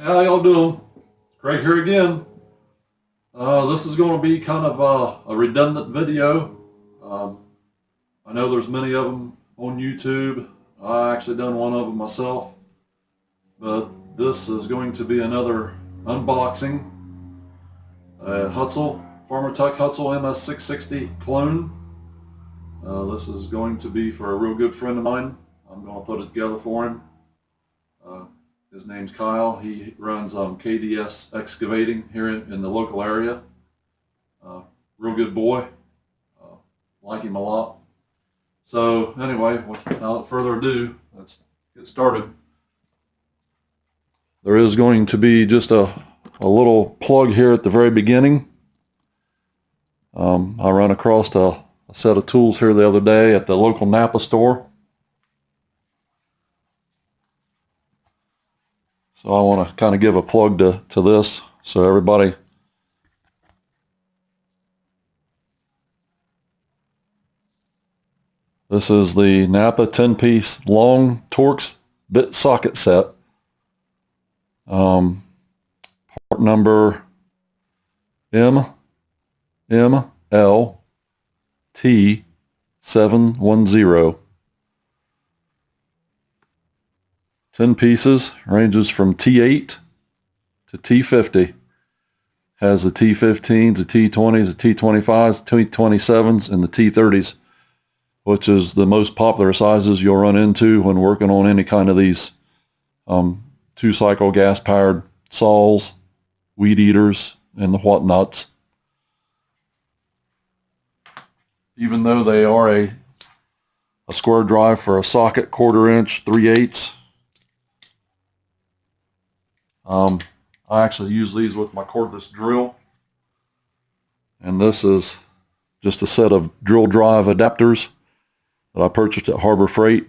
How y'all doing? Craig here again. This is going to be kind of a redundant video. I know there's many of them on YouTube. I actually done one of them myself. But this is going to be another unboxing. Farmertec Huztl MS660 clone. This is going to be for a real good friend of mine. I'm going to put it together for him. His name's Kyle. He runs KDS Excavating here in the local area. Real good boy. Like him a lot. So anyway, without further ado, let's get started. There is going to be just a little plug here at the very beginning. I ran across a set of tools here the other day at the local NAPA store. So I want to kind of give a plug to this so everybody this is the NAPA 10-piece long Torx bit socket set. Part number MMLT710. 10 pieces, ranges from T8 to T50. Has the T15s, the T20s, the T25s, the T27s, and the T30s, which is the most popular sizes you'll run into when working on any kind of these two-cycle gas-powered saws, weed eaters, and the whatnots. Even though they are a square drive for a socket, 1/4 inch, 3/8. I actually use these with my cordless drill, and this is just a set of drill drive adapters that I purchased at Harbor Freight.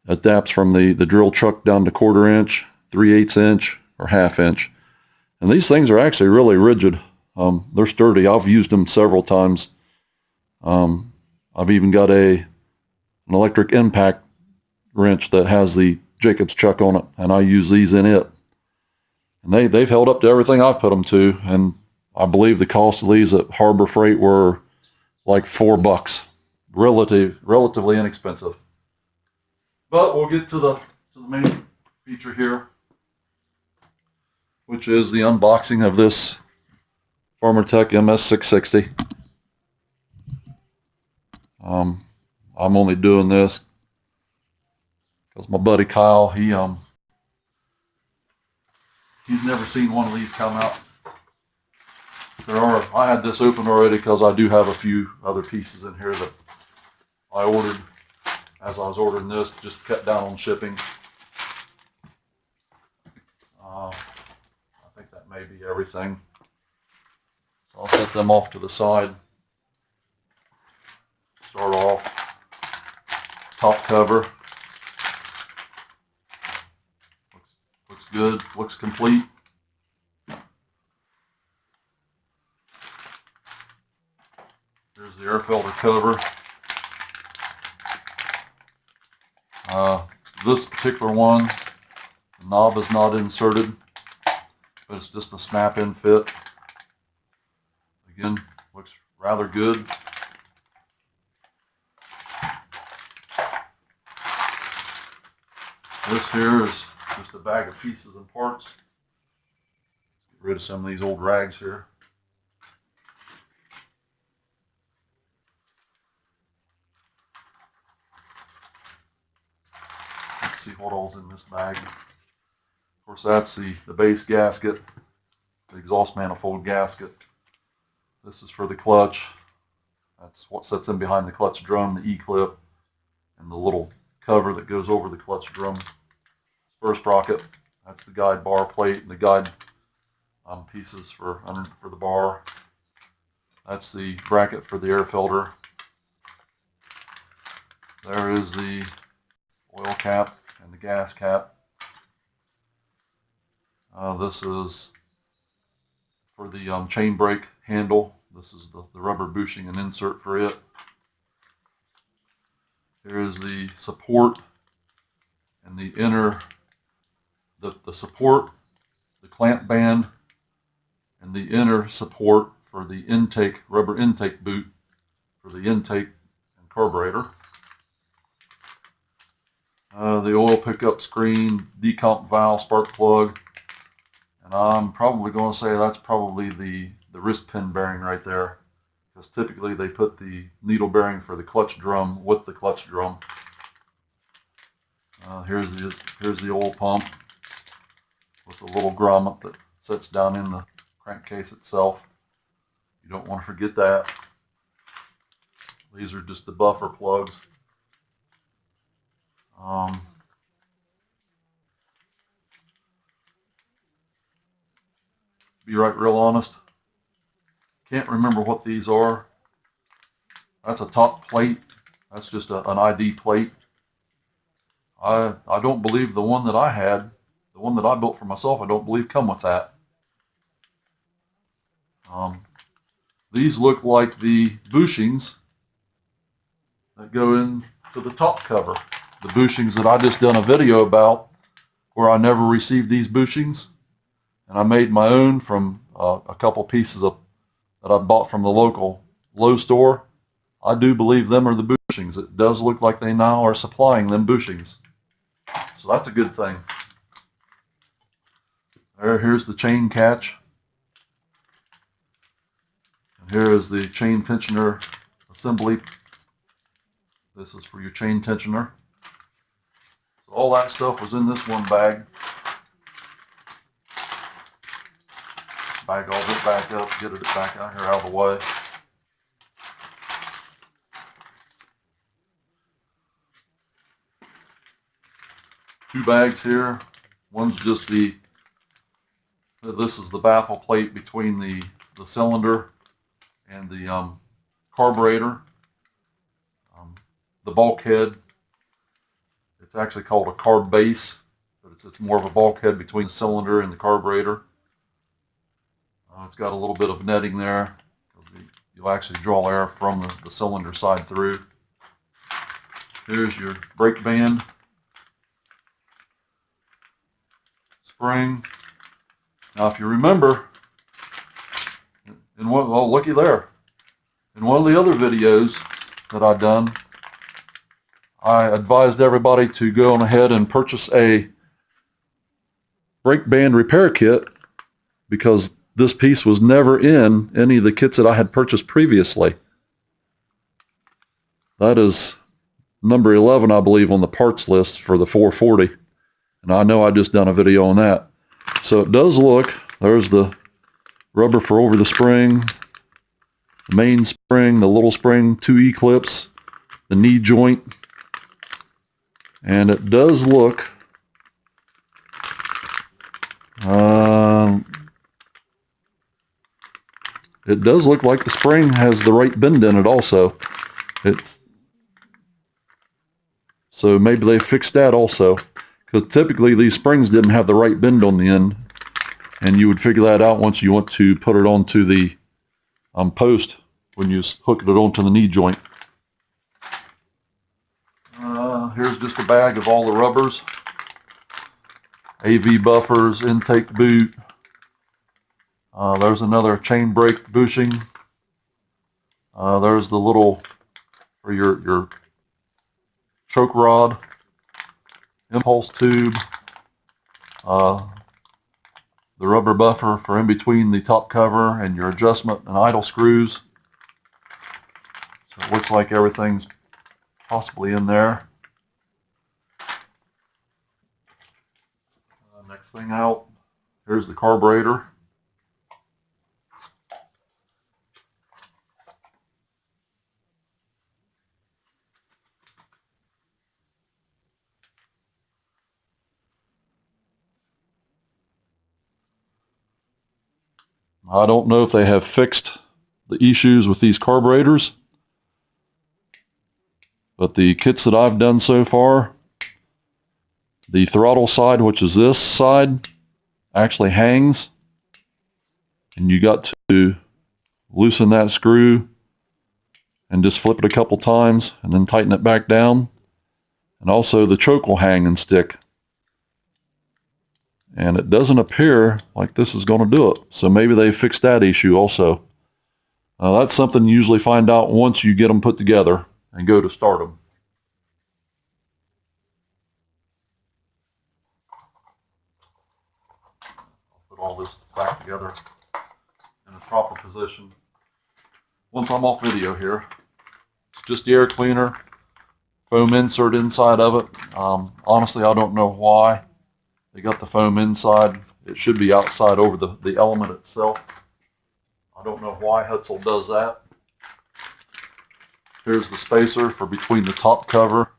Adapts from the drill chuck down to 1/4 inch, 3/8 inch, or 1/2 inch. And these things are actually really rigid. They're sturdy. I've used them several times. I've even got an electric impact wrench that has the Jacobs chuck on it, and I use these in it. And they've held up to everything I've put them to, and I believe the cost of these at Harbor Freight were like $4. Relatively inexpensive. But we'll get to the main feature here, which is the unboxing of this Farmertec MS660. I'm only doing this because my buddy Kyle, he's never seen one of these come out. I had this open already because I do have a few other pieces in here that I ordered as I was ordering this, just cut down on shipping. I think that may be everything. So I'll set them off to the side. Start off, top cover. Looks good, looks complete. Here's the air filter cover. This particular one, the knob is not inserted, but it's just a snap-in fit. Again, looks rather good. This here is just a bag of pieces and parts. Get rid of some of these old rags here. Let's see what all's in this bag. Of course, that's the base gasket, the exhaust manifold gasket. This is for the clutch. That's what sits in behind the clutch drum, the E-clip, and the little cover that goes over the clutch drum. Spur sprocket. That's the guide bar plate and the guide pieces for the bar. That's the bracket for the air filter. There is the oil cap and the gas cap. This is for the chain brake handle. This is the rubber bushing and insert for it. Here is the support and the inner the support, the clamp band, and the inner support for the intake, rubber intake boot for the intake and carburetor. The oil pickup screen, decomp valve, spark plug, and I'm probably going to say that's probably the wrist pin bearing right there, because typically they put the needle bearing for the clutch drum with the clutch drum. Here's the oil pump with the little grommet that sits down in the crankcase itself. You don't want to forget that. These are just the buffer plugs. Be real honest, can't remember what these are. That's a top plate. That's just an ID plate. I don't believe the one that I had, the one that I built for myself, I don't believe come with that. These look like the bushings that go into the top cover. The bushings that I just done a video about, where I never received these bushings, and I made my own from a couple pieces that I bought from the local Lowe's store. I do believe them are the bushings. It does look like they now are supplying them bushings. So that's a good thing. Here's the chain catch. And here is the chain tensioner assembly. This is for your chain tensioner. So all that stuff was in this one bag. Bag all this back up, get it back out here out of the way. Two bags here. One's just this is the baffle plate between the cylinder and the carburetor. The bulkhead, it's actually called a carb base, but it's more of a bulkhead between the cylinder and the carburetor. It's got a little bit of netting there, because you'll actually draw air from the cylinder side through. Here's your brake band, spring. Now if you remember, looky there, in one of the other videos that I've done, I advised everybody to go on ahead and purchase a brake band repair kit, because this piece was never in any of the kits that I had purchased previously. That is number 11, I believe, on the parts list for the 440. And I know I just done a video on that. So it does look, there's the rubber for over the spring, the main spring, the little spring, 2 E-clips, the knee joint. And it does look, like the spring has the right bend in it also. So maybe they fixed that also, because typically these springs didn't have the right bend on the end, and you would figure that out once you want to put it onto the post when you hook it onto the knee joint. Here's just a bag of all the rubbers, AV buffers, intake boot. There's another chain brake bushing. There's the little for your choke rod, impulse tube, the rubber buffer for in between the top cover and your adjustment and idle screws. So it looks like everything's possibly in there. Next thing out, here's the carburetor. I don't know if they have fixed the issues with these carburetors, but the kits that I've done so far, the throttle side, which is this side, actually hangs, and you got to loosen that screw and just flip it a couple times and then tighten it back down. And also the choke will hang and stick. and it doesn't appear like this is going to do it. So maybe they fixed that issue also. That's something you usually find out once you get them put together and go to start them. I'll put all this back together in a proper position. Once I'm off video here, it's just the air cleaner, foam insert inside of it. Honestly, I don't know why they got the foam inside. It should be outside over the element itself. I don't know why Huztl does that. Here's the spacer for between the top cover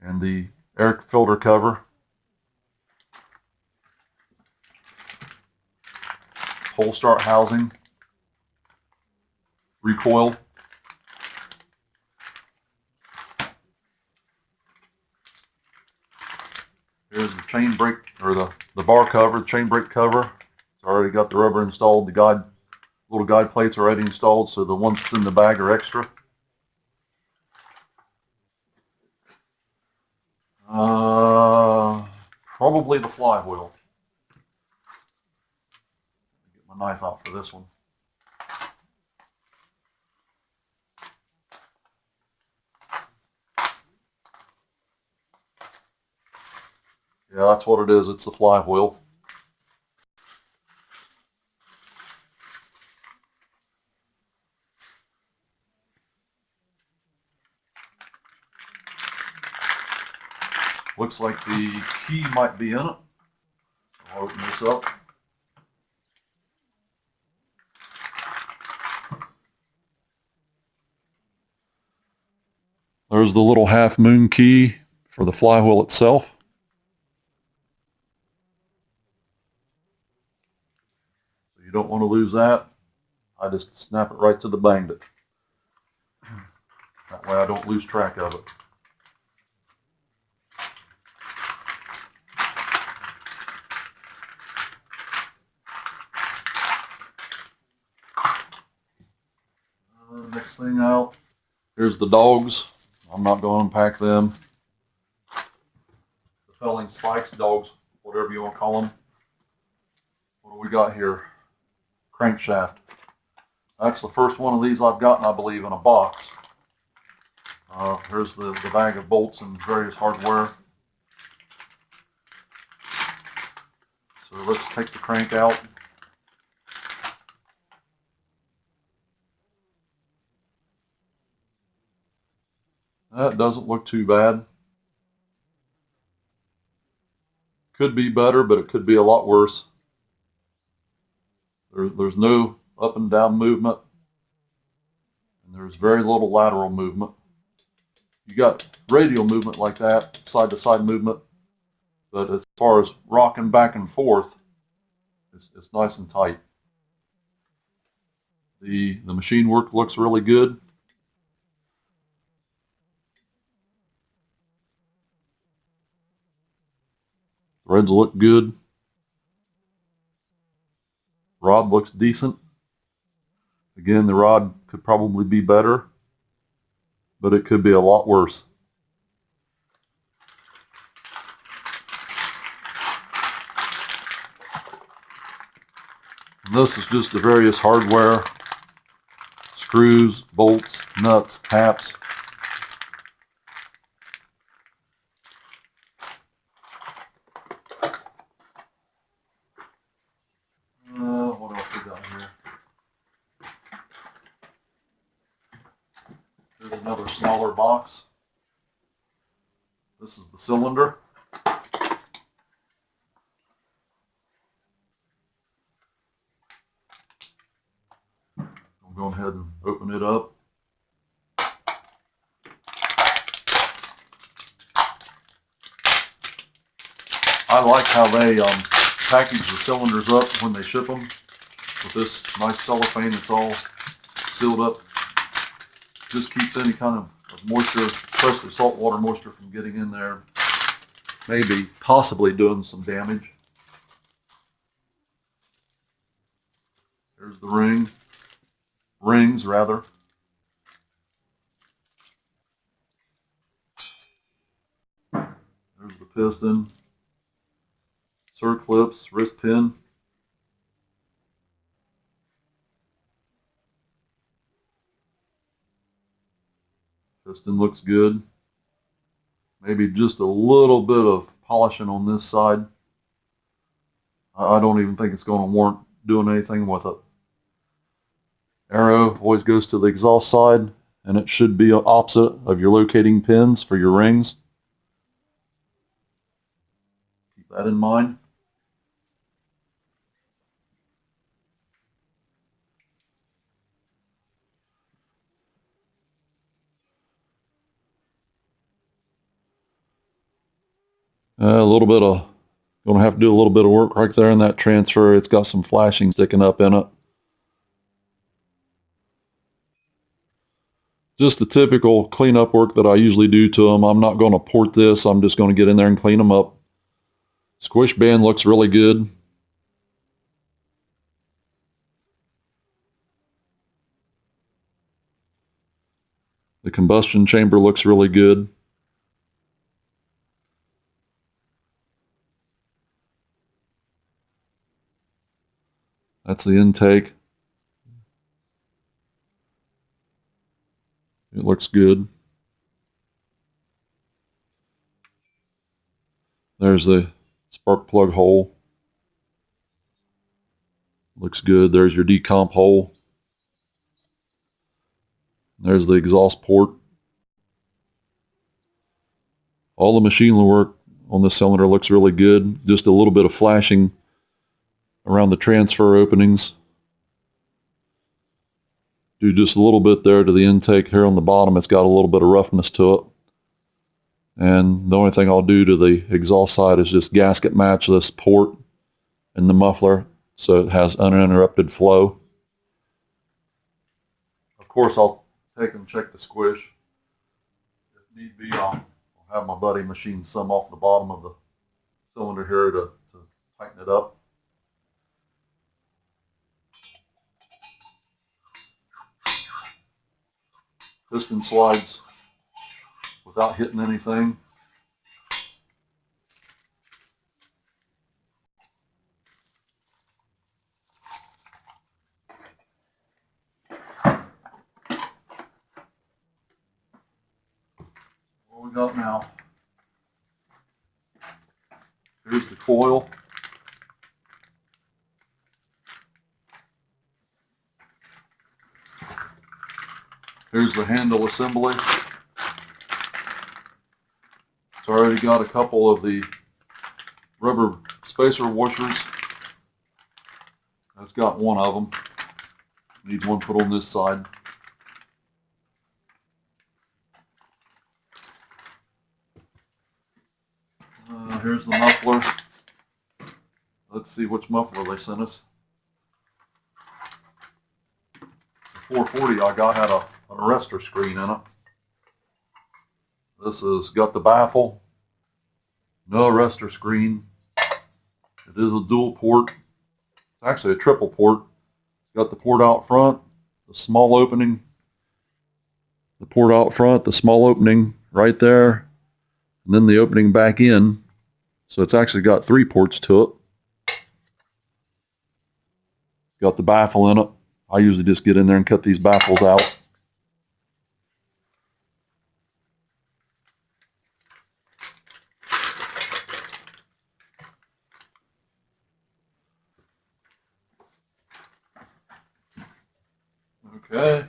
and the air filter cover. Pole start housing. Recoil. Here's the chain brake, or the bar cover, the chain brake cover. It's already got the rubber installed. The little guide plates are already installed, so the ones that's in the bag are extra. Probably the flywheel. Get my knife out for this one. Yeah, that's what it is. It's the flywheel. Looks like the key might be in it. I'll open this up. There's the little half moon key for the flywheel itself. So you don't want to lose that. I just snap it right to the magnet. That way I don't lose track of it. Next thing out, here's the dogs. I'm not going to unpack them. The felling spikes, dogs, whatever you want to call them. What do we got here? Crankshaft. That's the first one of these I've gotten, I believe, in a box. Here's the bag of bolts and various hardware. So let's take the crank out. That doesn't look too bad. Could be better, but it could be a lot worse. There's no up and down movement, and there's very little lateral movement. You got radial movement like that, side to side movement, but as far as rocking back and forth, it's nice and tight. The machine work looks really good. Threads look good. Rod looks decent. Again, the rod could probably be better, but it could be a lot worse. And this is just the various hardware, screws, bolts, nuts, taps. What else we got here? There's another smaller box. This is the cylinder. I'll go ahead and open it up. I like how they package the cylinders up when they ship them with this nice cellophane. It's all sealed up. Just keeps any kind of moisture, especially saltwater moisture, from getting in there. Maybe, possibly doing some damage. There's the rings rather. There's the piston. circlips, wrist pin. Piston looks good. Maybe just a little bit of polishing on this side. I don't even think it's going to warrant doing anything with it. Arrow always goes to the exhaust side, and it should be opposite of your locating pins for your rings. Keep that in mind. A little bit of, going to have to do a little bit of work right there in that transfer. It's got some flashing sticking up in it. Just the typical cleanup work that I usually do to them. I'm not going to port this. I'm just going to get in there and clean them up. Squish band looks really good. The combustion chamber looks really good. That's the intake. It looks good. There's the spark plug hole. Looks good. There's your decomp hole. There's the exhaust port. All the machinery work on this cylinder looks really good. Just a little bit of flashing around the transfer openings. Do just a little bit there to the intake here on the bottom. It's got a little bit of roughness to it. And the only thing I'll do to the exhaust side is just gasket match this port and the muffler so it has uninterrupted flow. Of course, I'll take and check the squish. If need be, I'll have my buddy machine some off the bottom of the cylinder here to tighten it up. Piston slides without hitting anything. What we got now? Here's the coil. Here's the handle assembly. It's already got a couple of the rubber spacer washers. That's got one of them. Need one put on this side. Here's the muffler. Let's see which muffler they sent us. The 440 I got had an arrestor screen in it. This has got the baffle, no arrestor screen. It is a dual port. It's actually a triple port. It's got the port out front, the small opening, the port out front, the small opening right there, and then the opening back in. So it's actually got 3 ports to it. Got the baffle in it. I usually just get in there and cut these baffles out. Okay.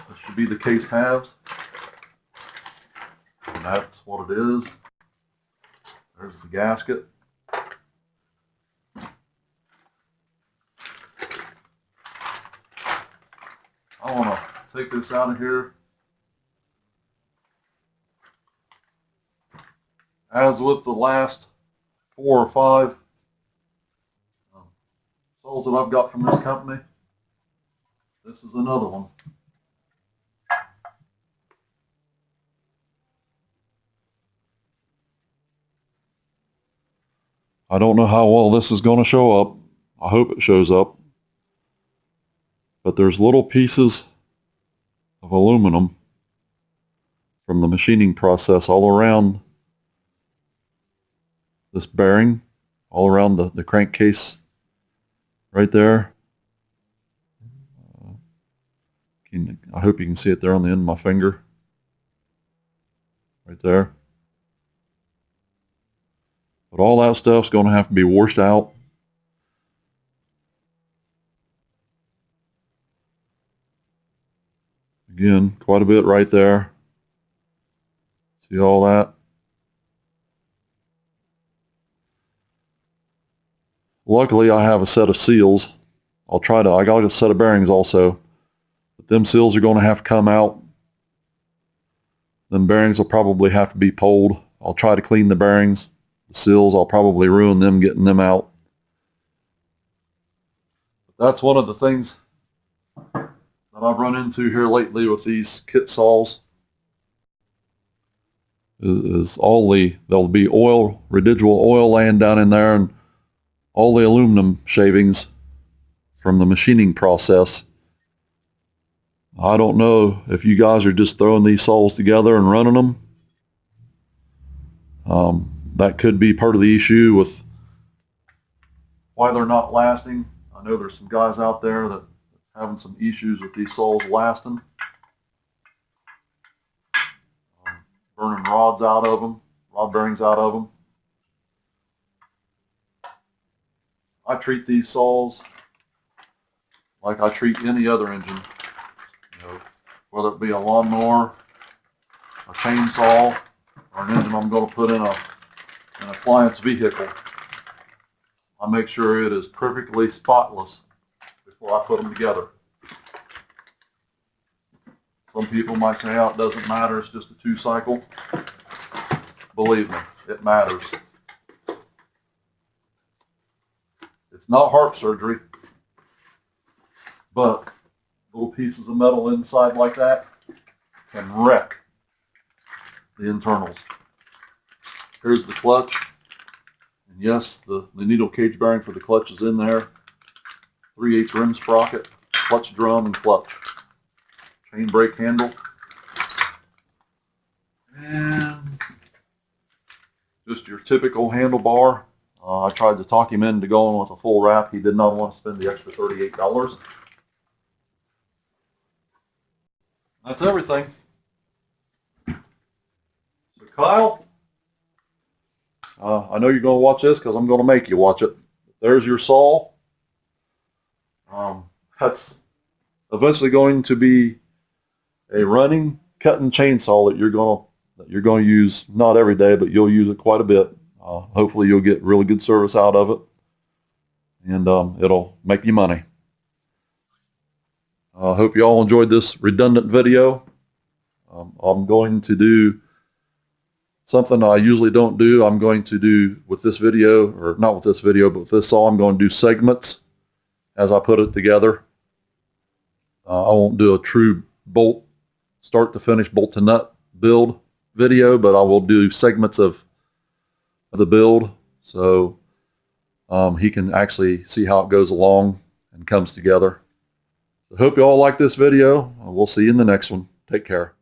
This should be the case halves. And that's what it is. There's the gasket. I want to take this out of here. As with the last 4 or 5 soles that I've got from this company, this is another one. I don't know how well this is going to show up. I hope it shows up. But there's little pieces of aluminum from the machining process all around this bearing all around the crankcase right there. I hope you can see it there on the end of my finger. Right there. But all that stuff's going to have to be washed out. Again, quite a bit right there. See all that? Luckily, I have a set of seals. I got a set of bearings also. But them seals are going to have to come out. Them bearings will probably have to be pulled. I'll try to clean the bearings. The seals, I'll probably ruin them getting them out. But that's one of the things that I've run into here lately with these kit saws. There'll be oil, residual oil laying down in there, and all the aluminum shavings from the machining process. I don't know if you guys are just throwing these saws together and running them. That could be part of the issue with why they're not lasting. I know there's some guys out there that are having some issues with these saws lasting. Burning rods out of them, rod bearings out of them. I treat these saws like I treat any other engine. Whether it be a lawnmower, a chainsaw, or an engine I'm going to put in an appliance vehicle. I make sure it is perfectly spotless before I put them together. Some people might say, oh, it doesn't matter, it's just a 2-cycle. Believe me, it matters. It's not heart surgery, but little pieces of metal inside like that can wreck the internals. Here's the clutch. And yes, the needle cage bearing for the clutch is in there. 3/8 rim sprocket, clutch drum, and clutch. Chain brake handle. And just your typical handlebar. I tried to talk him into going with a full wrap. He did not want to spend the extra $38. That's everything. So Kyle, I know you're going to watch this because I'm going to make you watch it. There's your saw. That's eventually going to be a running cutting chainsaw that you're going to use not every day, but you'll use it quite a bit. Hopefully you'll get really good service out of it, and it'll make you money. I hope you all enjoyed this redundant video. I'm going to do something I usually don't do. I'm going to do with this video, or not with this video, but with this saw, I'm going to do segments as I put it together. I won't do a true bolt, start to finish, bolt to nut build video, but I will do segments of the build, so he can actually see how it goes along and comes together. I hope you all like this video. We'll see you in the next one. Take care.